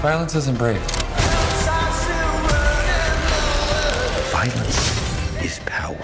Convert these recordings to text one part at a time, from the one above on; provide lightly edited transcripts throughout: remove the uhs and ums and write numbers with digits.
Violence isn't brave. Violence is power.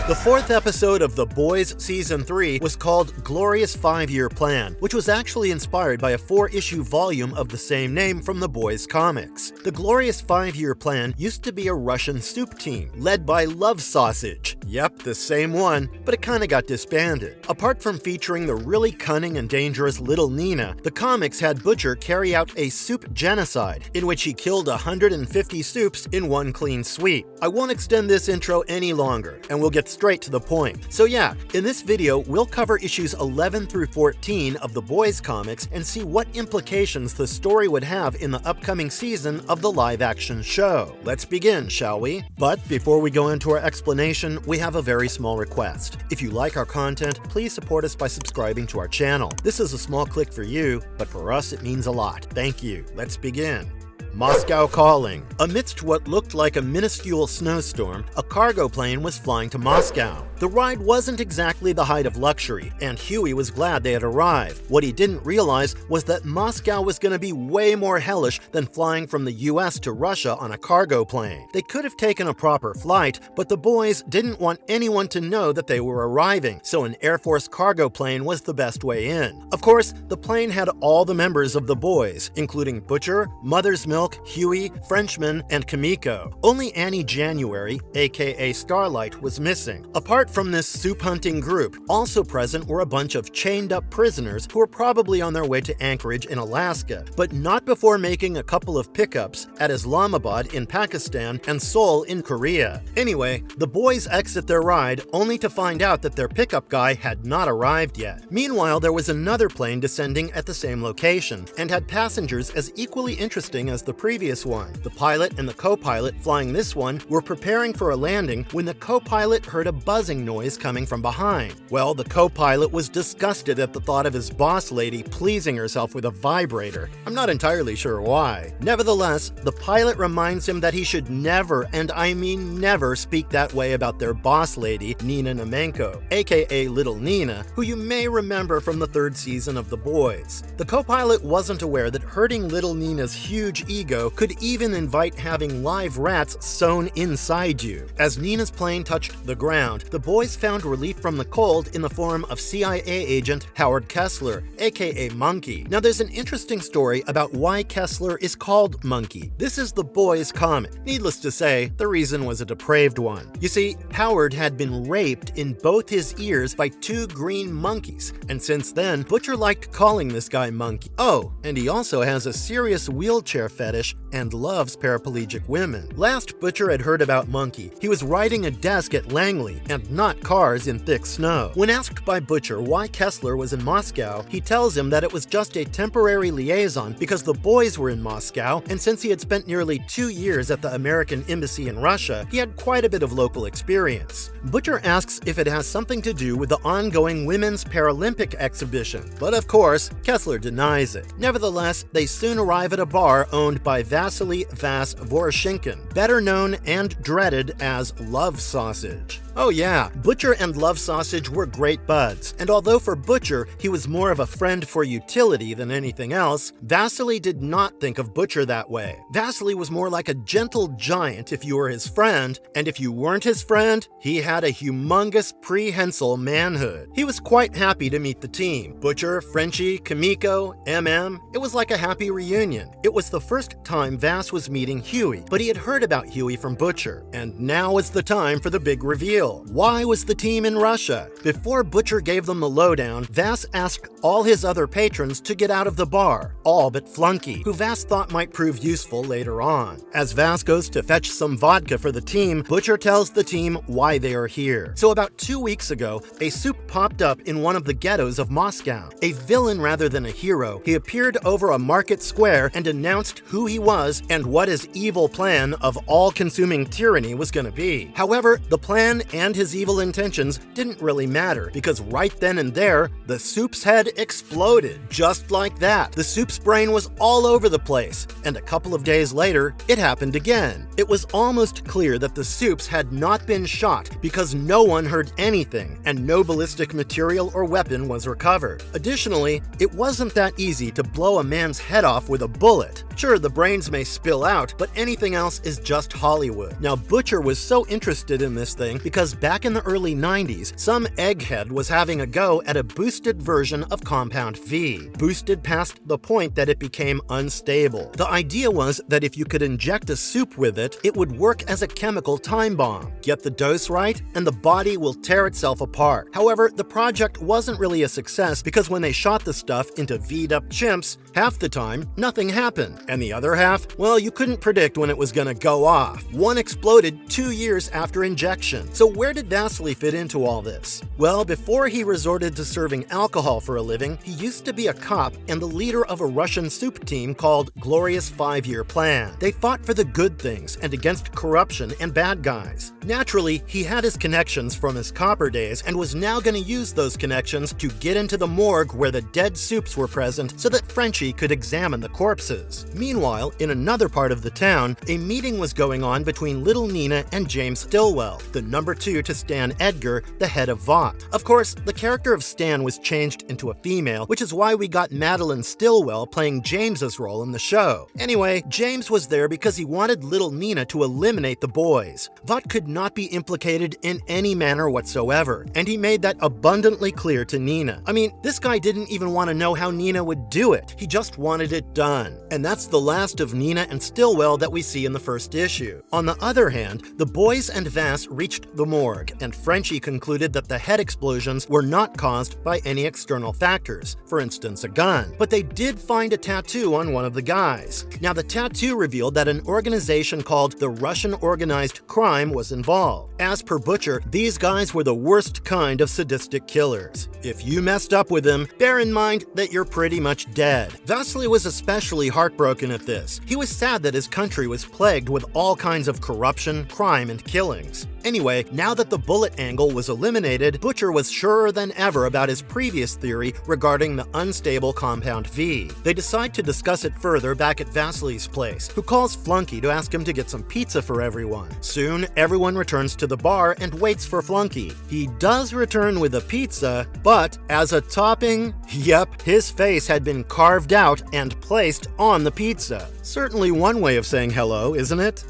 The fourth episode of The Boys Season 3 was called Glorious 5-Year Plan, which was actually inspired by a 4-issue volume of the same name from The Boys comics. The Glorious 5-Year Plan used to be a Russian soup team, led by Love Sausage. Yep, the same one, but it kinda got disbanded. Apart from featuring the really cunning and dangerous Little Nina, the comics had Butcher carry out a soup genocide, in which he killed 150 Supes in one clean sweep. I won't extend this intro any longer, and we'll get straight to the point. So yeah, in this video, we'll cover issues 11 through 14 of the Boys comics and see what implications the story would have in the upcoming season of the live-action show. Let's begin, shall we? But before we go into our explanation, we have a very small request. If you like our content, please support us by subscribing to our channel. This is a small click for you, but for us it means a lot. Thank you. Let's begin. Moscow calling. Amidst what looked like a minuscule snowstorm, a cargo plane was flying to Moscow. The ride wasn't exactly the height of luxury, and Huey was glad they had arrived. What he didn't realize was that Moscow was going to be way more hellish than flying from the US to Russia on a cargo plane. They could have taken a proper flight, but the boys didn't want anyone to know that they were arriving, so an Air Force cargo plane was the best way in. Of course, the plane had all the members of the boys, including Butcher, Mother's Milk, Huey, Frenchman, and Kimiko. Only Annie January, aka Starlight, was missing. Apart from this soup-hunting group, also present were a bunch of chained-up prisoners who were probably on their way to Anchorage in Alaska, but not before making a couple of pickups at Islamabad in Pakistan and Seoul in Korea. Anyway, the boys exit their ride only to find out that their pickup guy had not arrived yet. Meanwhile, there was another plane descending at the same location and had passengers as equally interesting as the previous one. The pilot and the co-pilot flying this one were preparing for a landing when the co-pilot heard a buzzing noise coming from behind. Well, the co-pilot was disgusted at the thought of his boss lady pleasing herself with a vibrator. I'm not entirely sure why. Nevertheless, the pilot reminds him that he should never, and I mean never, speak that way about their boss lady, Nina Namenko, aka Little Nina, who you may remember from the 3rd season of The Boys. The co-pilot wasn't aware that hurting Little Nina's huge ego could even invite having live rats sewn inside you. As Nina's plane touched the ground, the boys found relief from the cold in the form of CIA agent Howard Kessler, aka Monkey. Now there's an interesting story about why Kessler is called Monkey. This is the Boys comic. Needless to say, the reason was a depraved one. You see, Howard had been raped in both his ears by 2 green monkeys, and since then, Butcher liked calling this guy Monkey. Oh, and he also has a serious wheelchair fetish and loves paraplegic women. Last Butcher had heard about Monkey, he was riding a desk at Langley, and not cars in thick snow. When asked by Butcher why Kessler was in Moscow, he tells him that it was just a temporary liaison because the boys were in Moscow, and since he had spent nearly 2 years at the American embassy in Russia, he had quite a bit of local experience. Butcher asks if it has something to do with the ongoing Women's Paralympic exhibition, but of course, Kessler denies it. Nevertheless, they soon arrive at a bar owned by Vasily Vas Voroshinkin, better known and dreaded as Love Sausage. Oh yeah, Butcher and Love Sausage were great buds, and although for Butcher he was more of a friend for utility than anything else, Vasily did not think of Butcher that way. Vasily was more like a gentle giant if you were his friend, and if you weren't his friend, he had a humongous prehensile manhood. He was quite happy to meet the team. Butcher, Frenchie, Kimiko, it was like a happy reunion. It was the first time Vas was meeting Huey, but he had heard about Huey from Butcher, and now was the time for the big reveal. Why was the team in Russia? Before Butcher gave them the lowdown, Vas asked all his other patrons to get out of the bar, all but Flunky, who Vas thought might prove useful later on. As Vas goes to fetch some vodka for the team, Butcher tells the team why they are here. So about 2 weeks ago, a soup popped up in one of the ghettos of Moscow. A villain rather than a hero, he appeared over a market square and announced who he was and what his evil plan of all-consuming tyranny was going to be. However, the plan and his evil intentions didn't really matter, because right then and there, the soup's head head exploded, just like that. The Supes' brain was all over the place, and a couple of days later, it happened again. It was almost clear that the Supes had not been shot because no one heard anything, and no ballistic material or weapon was recovered. Additionally, it wasn't that easy to blow a man's head off with a bullet. Sure, the brains may spill out, but anything else is just Hollywood. Now, Butcher was so interested in this thing because back in the early 90s, some egghead was having a go at a boosted version of Compound V. Boosted past the point that it became unstable. The idea was that if you could inject a soup with it, it would work as a chemical time bomb. Get the dose right, and the body will tear itself apart. However, the project wasn't really a success because when they shot the stuff into V'd-up chimps, half the time, nothing happened. And the other half, well, you couldn't predict when it was gonna go off. One exploded 2 years after injection. So where did Vasily fit into all this? Well, before he resorted to serving alcohol for a living, he used to be a cop and the leader of a Russian soup team called Glorious 5-Year Plan. They fought for the good things and against corruption and bad guys. Naturally, he had his connections from his copper days and was now going to use those connections to get into the morgue where the dead Supes were present so that Frenchie could examine the corpses. Meanwhile, in another part of the town, a meeting was going on between Little Nina and James Stillwell, the number 2 to Stan Edgar, the head of Vought. Of course, the character of Stan was changed into a female, which is why we got Madeline Stillwell playing James's role in the show. Anyway, James was there because he wanted Little Nina to eliminate the boys. Vought could not be implicated in any manner whatsoever, and he made that abundantly clear to Nina. I mean, this guy didn't even want to know how Nina would do it. He just wanted it done. And that's the last of Nina and Stillwell that we see in the first issue. On the other hand, the boys and Vass reached the morgue, and Frenchie concluded that the head explosions were not caused by any external factors, for instance a gun, but they did find a tattoo on one of the guys. Now the tattoo revealed that an organization called the Russian Organized Crime was involved. As per Butcher, these guys were the worst kind of sadistic killers. If you messed up with them, bear in mind that you're pretty much dead. Vasily was especially heartbroken at this. He was sad that his country was plagued with all kinds of corruption, crime, and killings. Anyway, now that the bullet angle was eliminated, Butcher was surer than ever about his previous theory regarding the unstable Compound V. They decide to discuss it further back at Vasily's place, who calls Flunky to ask him to get some pizza for everyone. Soon, everyone returns to the bar and waits for Flunky. He does return with a pizza, but as a topping, yep, his face had been carved out and placed on the pizza. Certainly one way of saying hello, isn't it?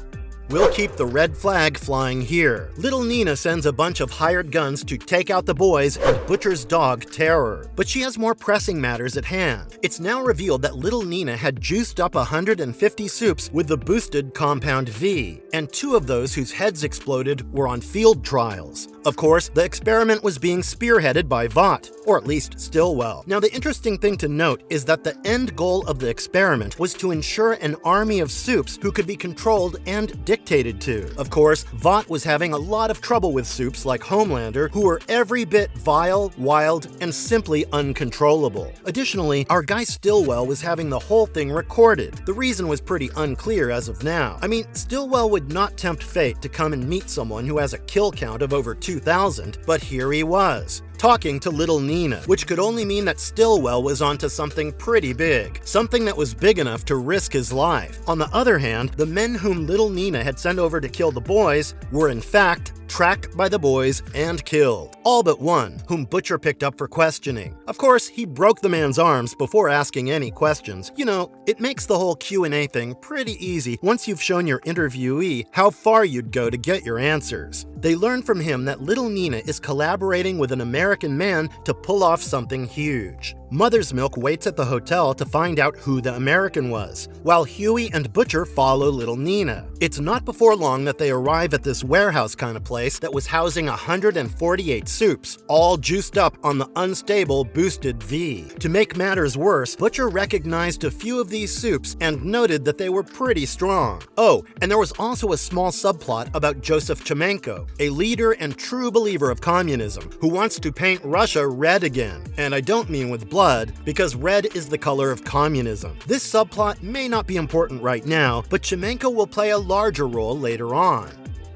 We'll keep the red flag flying here. Little Nina sends a bunch of hired guns to take out the boys and Butcher's dog, Terror. But she has more pressing matters at hand. It's now revealed that Little Nina had juiced up 150 Supes with the boosted Compound V, and 2 of those whose heads exploded were on field trials. Of course, the experiment was being spearheaded by Vought, or at least Stillwell. Now, the interesting thing to note is that the end goal of the experiment was to ensure an army of Supes who could be controlled and dictated to. Of course, Vought was having a lot of trouble with Supes like Homelander, who were every bit vile, wild, and simply uncontrollable. Additionally, our guy Stillwell was having the whole thing recorded. The reason was pretty unclear as of now. I mean, Stillwell would not tempt fate to come and meet someone who has a kill count of over 2,000, but here he was, talking to Little Nina, which could only mean that Stillwell was onto something pretty big, something that was big enough to risk his life. On the other hand, the men whom Little Nina had sent over to kill the boys were in fact tracked by the boys and killed. All but one, whom Butcher picked up for questioning. Of course, he broke the man's arms before asking any questions. You know, it makes the whole Q&A thing pretty easy once you've shown your interviewee how far you'd go to get your answers. They learn from him that Little Nina is collaborating with an American man to pull off something huge. Mother's Milk waits at the hotel to find out who the American was, while Huey and Butcher follow Little Nina. It's not before long that they arrive at this warehouse kind of place that was housing 148 Supes, all juiced up on the unstable boosted V. To make matters worse, Butcher recognized a few of these Supes and noted that they were pretty strong. Oh, and there was also a small subplot about Joseph Chemenko, a leader and true believer of communism, who wants to paint Russia red again. And I don't mean with blood, because red is the color of communism. This subplot may not be important right now, but Chemenko will play a larger role later on.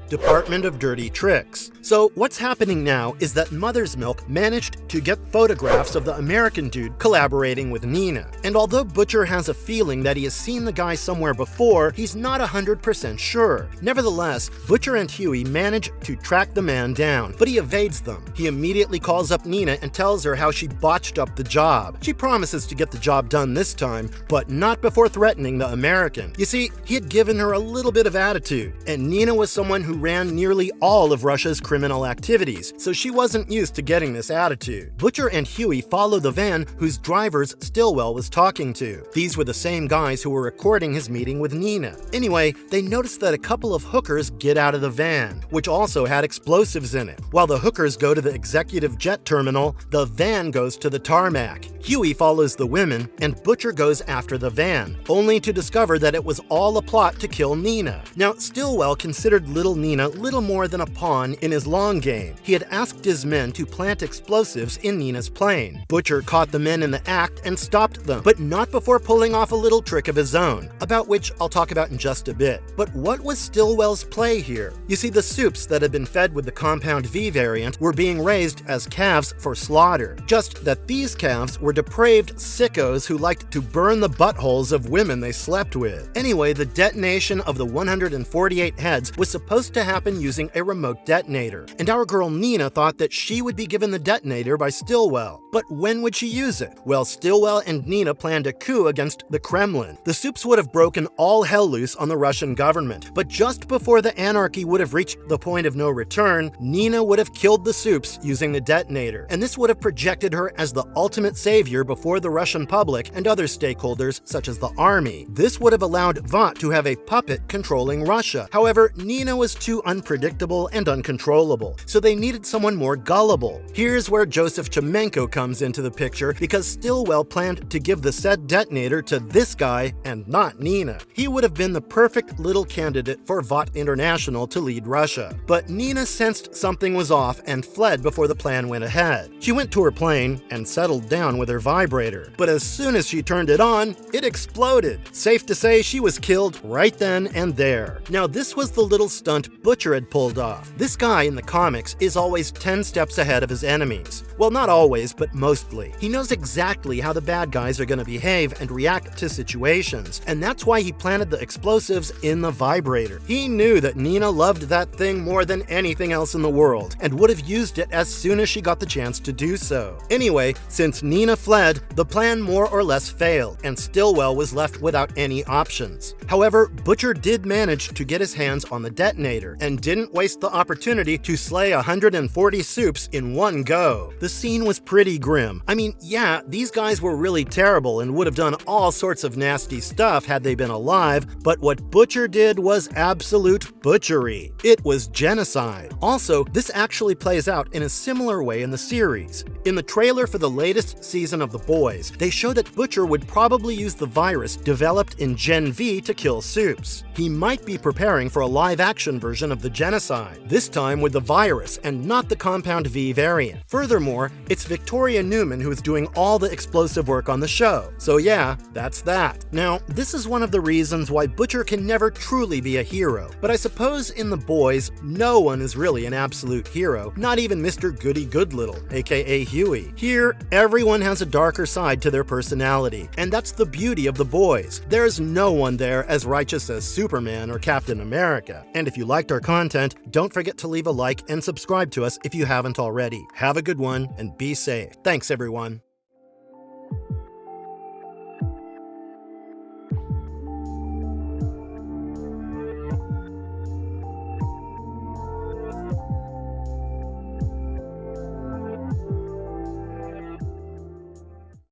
Department of Dirty Tricks. So what's happening now is that Mother's Milk managed to get photographs of the American dude collaborating with Nina. And although Butcher has a feeling that he has seen the guy somewhere before, he's not 100% sure. Nevertheless, Butcher and Huey manage to track the man down, but he evades them. He immediately calls up Nina and tells her how she botched up the job. She promises to get the job done this time, but not before threatening the American. You see, he had given her a little bit of attitude, and Nina was someone who ran nearly all of Russia's criminal activities, so she wasn't used to getting this attitude. Butcher and Huey follow the van whose drivers Stillwell was talking to. These were the same guys who were recording his meeting with Nina. Anyway, they noticed that a couple of hookers get out of the van, which also had explosives in it. While the hookers go to the executive jet terminal, the van goes to the tarmac. Huey follows the women, and Butcher goes after the van, only to discover that it was all a plot to kill Nina. Now, Stillwell considered little Nina little more than a pawn in his long game. He had asked his men to plant explosives in Nina's plane. Butcher caught the men in the act and stopped them, but not before pulling off a little trick of his own, about which I'll talk about in just a bit. But what was Stillwell's play here? You see, the Supes that had been fed with the Compound V variant were being raised as calves for slaughter, just that these calves were depraved sickos who liked to burn the buttholes of women they slept with. Anyway, the detonation of the 148 heads was supposed to happen using a remote detonator, and our girl Nina thought that she would be given the detonator by Stillwell. But when would she use it? Well, Stillwell and Nina planned a coup against the Kremlin. The Supes would have broken all hell loose on the Russian government, but just before the anarchy would have reached the point of no return, Nina would have killed the Supes using the detonator, and this would have projected her as the ultimate savior before the Russian public and other stakeholders such as the army. This would have allowed Vought to have a puppet controlling Russia. However, Nina was too unpredictable and uncontrollable, so they needed someone more gullible. Here's where Joseph Chomenko comes into the picture, because Stillwell planned to give the said detonator to this guy and not Nina. He would have been the perfect little candidate for Vought International to lead Russia. But Nina sensed something was off and fled before the plan went ahead. She went to her plane and settled down with her vibrator, but as soon as she turned it on, it exploded. Safe to say she was killed right then and there. Now, this was the little stunt Butcher had pulled off. This guy in the comics is always 10 steps ahead of his enemies. Well, not always, but mostly. He knows exactly how the bad guys are going to behave and react to situations, and that's why he planted the explosives in the vibrator. He knew that Nina loved that thing more than anything else in the world, and would have used it as soon as she got the chance to do so. Anyway, since Nina fled, the plan more or less failed, and Stillwell was left without any options. However, Butcher did manage to get his hands on the detonator, and didn't waste the opportunity to slay 140 Supes in one go. The scene was pretty grim. I mean, yeah, these guys were really terrible and would have done all sorts of nasty stuff had they been alive, but what Butcher did was absolute butchery. It was genocide. Also, this actually plays out in a similar way in the series. In the trailer for the latest season of The Boys, they show that Butcher would probably use the virus developed in Gen V to kill Supes. He might be preparing for a live-action version of the genocide, this time with the virus and not the Compound V variant. Furthermore, it's Victoria Newman who is doing all the explosive work on the show. So yeah, that's that. Now, this is one of the reasons why Butcher can never truly be a hero, but I suppose in The Boys, no one is really an absolute hero, not even Mr. Goody Goodlittle, aka Huey. Here, everyone has a darker side to their personality, and that's the beauty of The Boys. There's no one there as righteous as Superman or Captain America. And if you liked our content, don't forget to leave a like and subscribe to us if you haven't already. Have a good one and be safe. Thanks, everyone.